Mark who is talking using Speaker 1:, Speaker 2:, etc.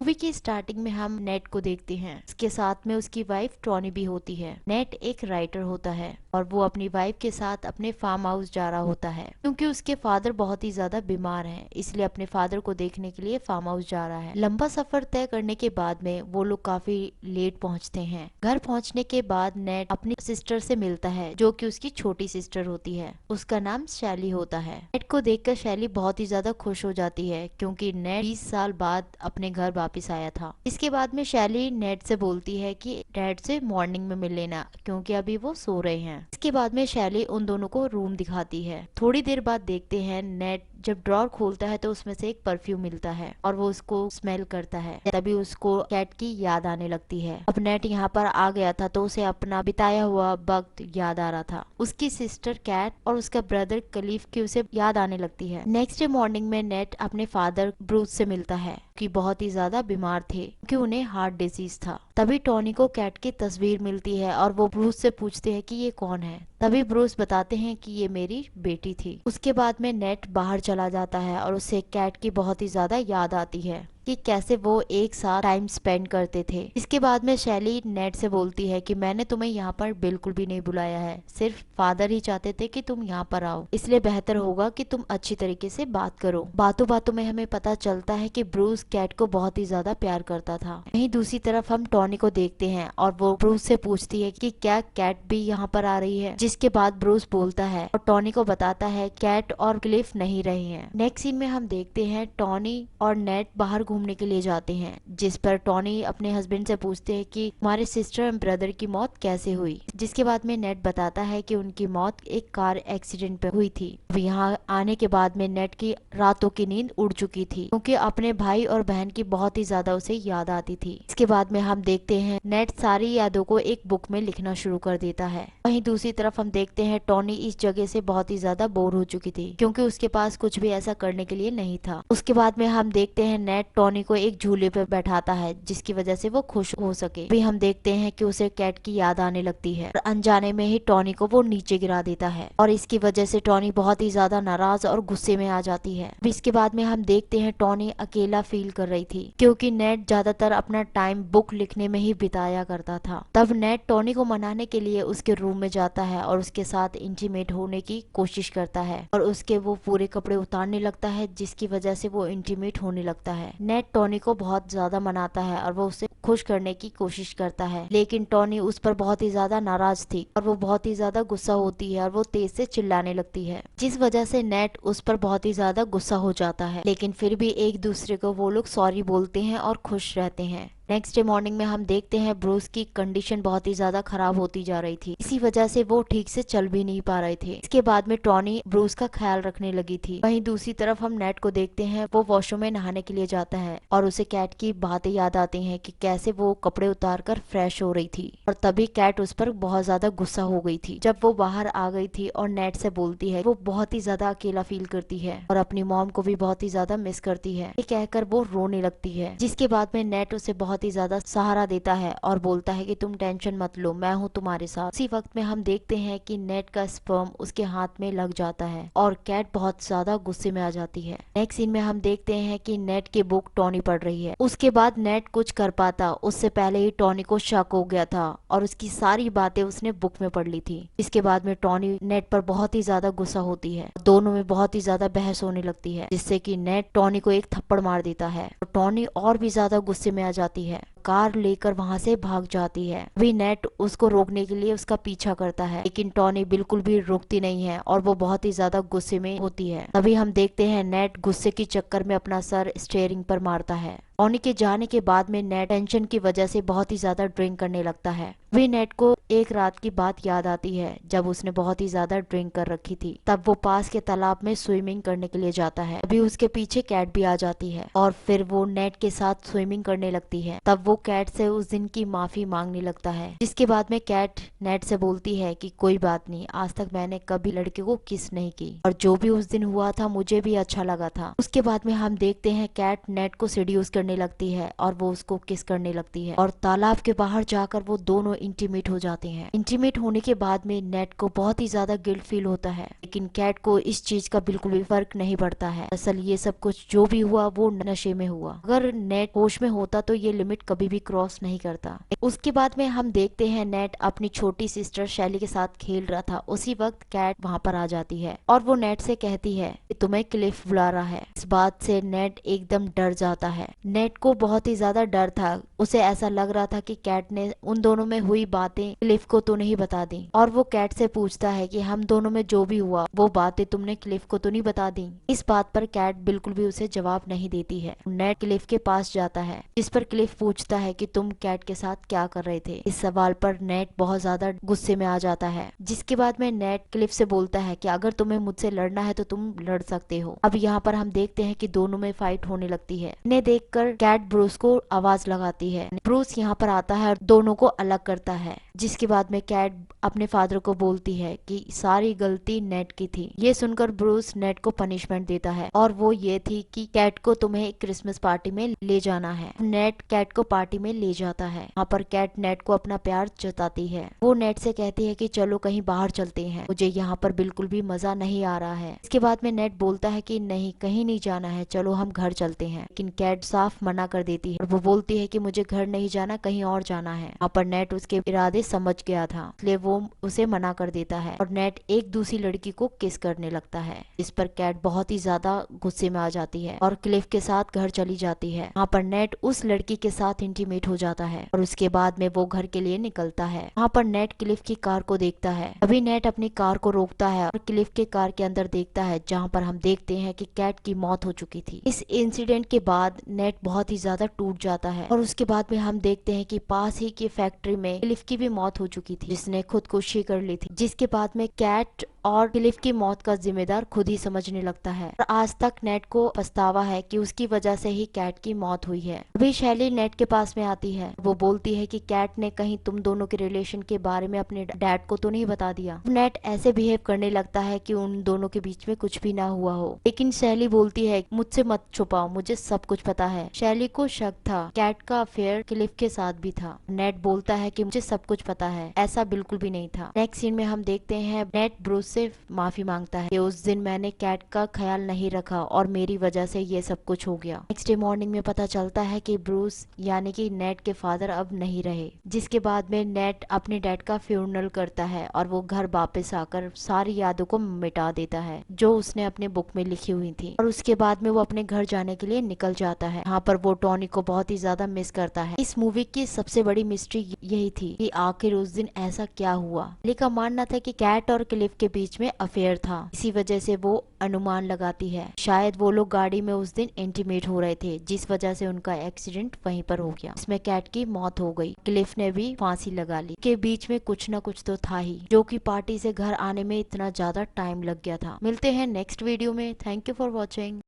Speaker 1: Movie की starting में हम नेट को देखते हैं। उसके साथ में उसकी वाइफ टॉनी भी होती है। नेट एक राइटर होता है और वो अपनी वाइफ के साथ अपने फार्म हाउस जा रहा होता है क्योंकि उसके फादर बहुत ही ज्यादा बीमार हैं, इसलिए अपने फादर को देखने के लिए फार्म हाउस जा रहा है। लंबा सफर तय करने के बाद में वो लोग काफी लेट पहुंचते हैं। घर पहुंचने के बाद नेट अपनी सिस्टर से मिलता है जो कि उसकी छोटी सिस्टर होती है। उसका नाम शैली होता है। नेट को देखकर शैली बहुत ही ज्यादा खुश हो जाती है क्योंकि नेट 20 साल बाद अपने घर वापस आया था। इसके बाद में शैली नेट से बोलती है कि डैड से मॉर्निंग में मिल लेना क्योंकि अभी वो सो रहे हैं। इसके बाद में शैली उन दोनों को रूम दिखाती है। थोड़ी देर बाद देखते हैं नेट जब ड्रॉर खोलता है तो उसमें से एक परफ्यूम मिलता है और वो उसको स्मेल करता है। तभी उसको कैट की याद आने लगती है। अब नेट यहाँ पर आ गया था तो उसे अपना बिताया हुआ वक्त याद आ रहा था। उसकी सिस्टर कैट और उसका ब्रदर कलीफ की उसे याद आने लगती है। नेक्स्ट डे मॉर्निंग में नेट अपने फादर ब्रूस से मिलता है कि बहुत ही ज्यादा बीमार थे क्योंकि उन्हें हार्ट डिजीज था। तभी टॉनी को कैट की तस्वीर मिलती है और वो ब्रूस से पूछते हैं कि ये कौन है। तभी ब्रूस बताते हैं कि ये मेरी बेटी थी। उसके बाद में नेट बाहर चला जाता है और उसे कैट की बहुत ही ज्यादा याद आती है कि कैसे वो एक साथ टाइम स्पेंड करते थे। इसके बाद में शैली नेट से बोलती है कि मैंने तुम्हें यहाँ पर बिल्कुल भी नहीं बुलाया है, सिर्फ फादर ही चाहते थे कि तुम यहाँ पर आओ, इसलिए बेहतर होगा कि तुम अच्छी तरीके से बात करो। बातों बातों में हमें पता चलता है कि ब्रूस कैट को बहुत ही ज्यादा प्यार करता था। वहीं दूसरी तरफ हम टॉनी को देखते हैं और वो ब्रूस से पूछती है कि क्या कैट भी यहाँ पर आ रही है, जिसके बाद ब्रूस बोलता है और टॉनी को बताता है कैट और क्लिफ नहीं रहे हैं। नेक्स्ट सीन में हम देखते हैं टॉनी और नेट बाहर घूमने के लिए जाते हैं, जिस पर टॉनी अपने हस्बैंड से पूछते हैं कि हमारे सिस्टर एंड ब्रदर की मौत कैसे हुई। जिसके बाद में नेट बताता है कि उनकी मौत एक कार एक्सीडेंट पे हुई थी। यहाँ आने के बाद में नेट की रातों की नींद उड़ चुकी थी क्योंकि अपने भाई और बहन की बहुत ही ज्यादा उसे याद आती थी। इसके बाद में हम देखते हैं नेट सारी यादों को एक बुक में लिखना शुरू कर देता है। वहीं दूसरी तरफ हम देखते हैं टॉनी इस जगह से बहुत ही ज्यादा बोर हो चुकी थी क्योंकि उसके पास कुछ भी ऐसा करने के लिए नहीं था। उसके बाद में हम देखते हैं नेट टॉनी को एक झूले पे बैठाता है जिसकी वजह से वो खुश हो सके। भी हम देखते हैं कि उसे कैट की याद आने लगती है और अनजाने में ही टॉनी को वो नीचे गिरा देता है और इसकी वजह से टॉनी बहुत ही ज्यादा नाराज और गुस्से में आ जाती है। इसके बाद में हम देखते हैं टॉनी अकेला फील कर रही थी क्योंकि नेट ज्यादातर अपना टाइम बुक लिखने में ही बिताया करता था। तब नेट टॉनी को मनाने के लिए उसके रूम में जाता है और उसके साथ इंटीमेट होने की कोशिश करता है और उसके वो पूरे कपड़े उतारने लगता है जिसकी वजह से वो इंटीमेट होने लगता है। नेट टॉनी को बहुत ज्यादा मनाता है और वो उसे खुश करने की कोशिश करता है, लेकिन टॉनी उस पर बहुत ही ज्यादा नाराज थी और वो बहुत ही ज्यादा गुस्सा होती है और वो तेज से चिल्लाने लगती है, जिस वजह से नेट उस पर बहुत ही ज्यादा गुस्सा हो जाता है। लेकिन फिर भी एक दूसरे को वो लोग सॉरी बोलते हैं और खुश रहते हैं। नेक्स्ट डे मॉर्निंग में हम देखते हैं ब्रूस की कंडीशन बहुत ही ज्यादा खराब होती जा रही थी, इसी वजह से वो ठीक से चल भी नहीं पा रहे थे। इसके बाद में टॉनी ब्रूस का ख्याल रखने लगी थी। वहीं दूसरी तरफ हम नेट को देखते हैं, वो वॉशरूम में नहाने के लिए जाता है और उसे कैट की बातें याद आती हैं कि कैसे वो कपड़े उतार कर फ्रेश हो रही थी और तभी कैट उस पर बहुत ज्यादा गुस्सा हो गई थी। जब वो बाहर आ गई थी और नेट से बोलती है, वो बहुत ही ज्यादा अकेला फील करती है और अपनी मॉम को भी बहुत ही ज्यादा मिस करती है। ये कहकर वो रोने लगती है, जिसके बाद में नेट उसे बहुत ही ज्यादा सहारा देता है और बोलता है कि तुम टेंशन मत लो, मैं हूँ तुम्हारे साथ। उसी वक्त में हम देखते हैं कि नेट का स्पर्म उसके हाथ में लग जाता है और कैट बहुत ज्यादा गुस्से में आ जाती है। नेक्स्ट सीन में हम देखते हैं कि नेट की बुक टॉनी पढ़ रही है। उसके बाद नेट कुछ कर पाता उससे पहले ही टॉनी को शक हो गया था और उसकी सारी बातें उसने बुक में पढ़ ली थी। इसके बाद में टॉनी नेट पर बहुत ही ज्यादा गुस्सा होती है, दोनों में बहुत ही ज्यादा बहस होने लगती है, जिससे कि नेट टॉनी को एक थप्पड़ मार देता है। टॉनी और भी ज्यादा गुस्से में आ जाती है, कार लेकर वहां से भाग जाती है। अभी नेट उसको रोकने के लिए उसका पीछा करता है, लेकिन टॉनी बिल्कुल भी रुकती नहीं है और वो बहुत ही ज्यादा गुस्से में होती है। तभी हम देखते हैं नेट गुस्से के चक्कर में अपना सर स्टीयरिंग पर मारता है। टॉनी के जाने के बाद में नेट टेंशन की वजह से बहुत ही ज्यादा ड्रिंक करने लगता है। वे नेट को एक रात की बात याद आती है जब उसने बहुत ही ज्यादा ड्रिंक कर रखी थी। तब वो पास के तालाब में स्विमिंग करने के लिए जाता है। अभी उसके पीछे कैट भी आ जाती है और फिर वो नेट के साथ स्विमिंग करने लगती है। तब वो कैट से उस दिन की माफी मांगने लगता है, जिसके बाद में कैट नेट से बोलती है कि कोई बात नहीं, आज तक मैंने कभी लड़के को किस नहीं की और जो भी उस दिन हुआ था मुझे भी अच्छा लगा था। उसके बाद में हम देखते हैं कैट नेट को सेड्यूस करने लगती है और वो उसको किस करने लगती है और तालाब के बाहर जाकर वो दोनों इंटीमेट हो जाते जाते हैं। इंटीमेट होने के बाद में नेट को बहुत ही ज्यादा गिल्ट फील होता है, लेकिन कैट को इस चीज का बिल्कुल भी फर्क नहीं पड़ता है। असल ये सब कुछ जो भी हुआ वो नशे में हुआ। अगर नेट होश में होता तो ये लिमिट कभी भी क्रॉस नहीं करता। उसके बाद में हम देखते हैं नेट अपनी छोटी सिस्टर शैली के साथ खेल रहा था। उसी वक्त कैट वहाँ पर आ जाती है और वो नेट से कहती है कि तुम्हें क्लिफ बुला रहा है। इस बात से नेट एकदम डर जाता है। नेट को बहुत ही ज्यादा डर था। उसे ऐसा लग रहा था कि कैट ने उन दोनों में हुई बातें क्लिफ को तो नहीं बता दी, और वो कैट से पूछता है कि हम दोनों में जो भी हुआ वो बातें तुमने क्लिफ को तो नहीं बता दी। इस बात पर कैट बिल्कुल भी उसे जवाब नहीं देती है। नेट क्लिफ के पास जाता है, जिस पर क्लिफ पूछता है कि तुम कैट के साथ क्या कर रहे थे। इस सवाल पर नेट बहुत ज्यादा गुस्से में आ जाता है, जिसके बाद में नेट क्लिफ से बोलता है कि अगर तुम्हें मुझसे लड़ना है तो तुम लड़ सकते हो। अब यहाँ पर हम देखते हैं कि दोनों में फाइट होने लगती है। इन्हें देखकर कैट ब्रूस को आवाज लगाती है। ब्रूस यहाँ पर आता है और दोनों को अलग करता है, जिसके बाद में कैट अपने फादर को बोलती है कि सारी गलती नेट की थी। ये सुनकर ब्रूस नेट को पनिशमेंट देता है, और वो ये थी कि कैट को तुम्हें एक क्रिसमस पार्टी में ले जाना है। नेट कैट को पार्टी में ले जाता है। यहाँ पर कैट नेट को अपना प्यार जताती है। वो नेट से कहती है कि चलो कहीं बाहर चलते हैं, मुझे यहाँ पर बिल्कुल भी मजा नहीं आ रहा है। इसके बाद में नेट बोलता है कि नहीं, कहीं नहीं जाना है, चलो हम घर चलते हैं। लेकिन कैट साफ मना कर देती है और वो बोलती है कि मुझे घर नहीं जाना, कहीं और जाना है। यहाँ पर नेट उसके इरादे समझ गया था, इसलिए वो उसे मना कर देता है और नेट एक दूसरी लड़की को किस करने लगता है। इस पर कैट बहुत ही ज्यादा गुस्से में आ जाती है और क्लिफ के साथ घर चली जाती है। यहाँ पर नेट उस लड़की के साथ इंटीमेट हो जाता है और उसके बाद में वो घर के लिए निकलता है। यहाँ पर नेट क्लिफ की कार को देखता है। अभी नेट अपनी कार को रोकता है और क्लिफ के कार के अंदर देखता है, जहाँ पर हम देखते हैं कि कैट की मौत हो चुकी थी। इस इंसिडेंट के बाद नेट बहुत ही ज्यादा टूट जाता है और उसके बाद में हम देखते हैं कि पास ही की फैक्ट्री में क्लिफ की भी मौत हो चुकी थी, जिसने खुदकुशी कर ली थी। जिसके बाद में कैट और क्लिफ की मौत का जिम्मेदार खुद ही समझने लगता है और आज तक नेट को पछतावा है कि उसकी वजह से ही कैट की मौत हुई है। अभी शैली नेट के पास में आती है। वो बोलती है कि कैट ने कहीं तुम दोनों के रिलेशन के बारे में अपने डैड को तो नहीं बता दिया। नेट ऐसे बिहेव करने लगता है कि उन दोनों के बीच में कुछ भी ना हुआ हो, लेकिन शैली बोलती है मुझसे मत छुपाओ, मुझे सब कुछ पता है। शैली को शक था कैट का अफेयर क्लिफ के साथ भी था। नेट बोलता है कि मुझे सब कुछ पता है, ऐसा बिल्कुल भी नहीं था। नेक्स्ट सीन में हम देखते हैं नेट ब्रूस से माफी मांगता है कि उस दिन मैंने कैट का ख्याल नहीं रखा और मेरी वजह से ये सब कुछ हो गया। नेक्स्ट डे मॉर्निंग में पता चलता है कि ब्रूस यानी कि नेट के फादर अब नहीं रहे, जिसके बाद में नेट अपने डैड का फ्यूनरल करता है और वो घर वापस आकर सारी यादों को मिटा देता है जो उसने अपने बुक में लिखी हुई थी, और उसके बाद में वो अपने घर जाने के लिए निकल जाता है। यहाँ पर वो टॉनी को बहुत ही ज्यादा मिस करता है। इस मूवी की सबसे बड़ी मिस्ट्री यही थी कि आखिर उस दिन ऐसा क्या हुआ। ली का मानना था कि कैट और क्लिफ के बीच में अफेयर था, इसी वजह से वो अनुमान लगाती है शायद वो लोग गाड़ी में उस दिन इंटीमेट हो रहे थे, जिस वजह से उनका एक्सीडेंट वहीं पर हो गया। इसमें कैट की मौत हो गई। क्लिफ ने भी फांसी लगा ली। के बीच में कुछ न कुछ तो था ही, जो कि पार्टी से घर आने में इतना ज्यादा टाइम लग गया था। मिलते हैं नेक्स्ट वीडियो में। Thank you for watching.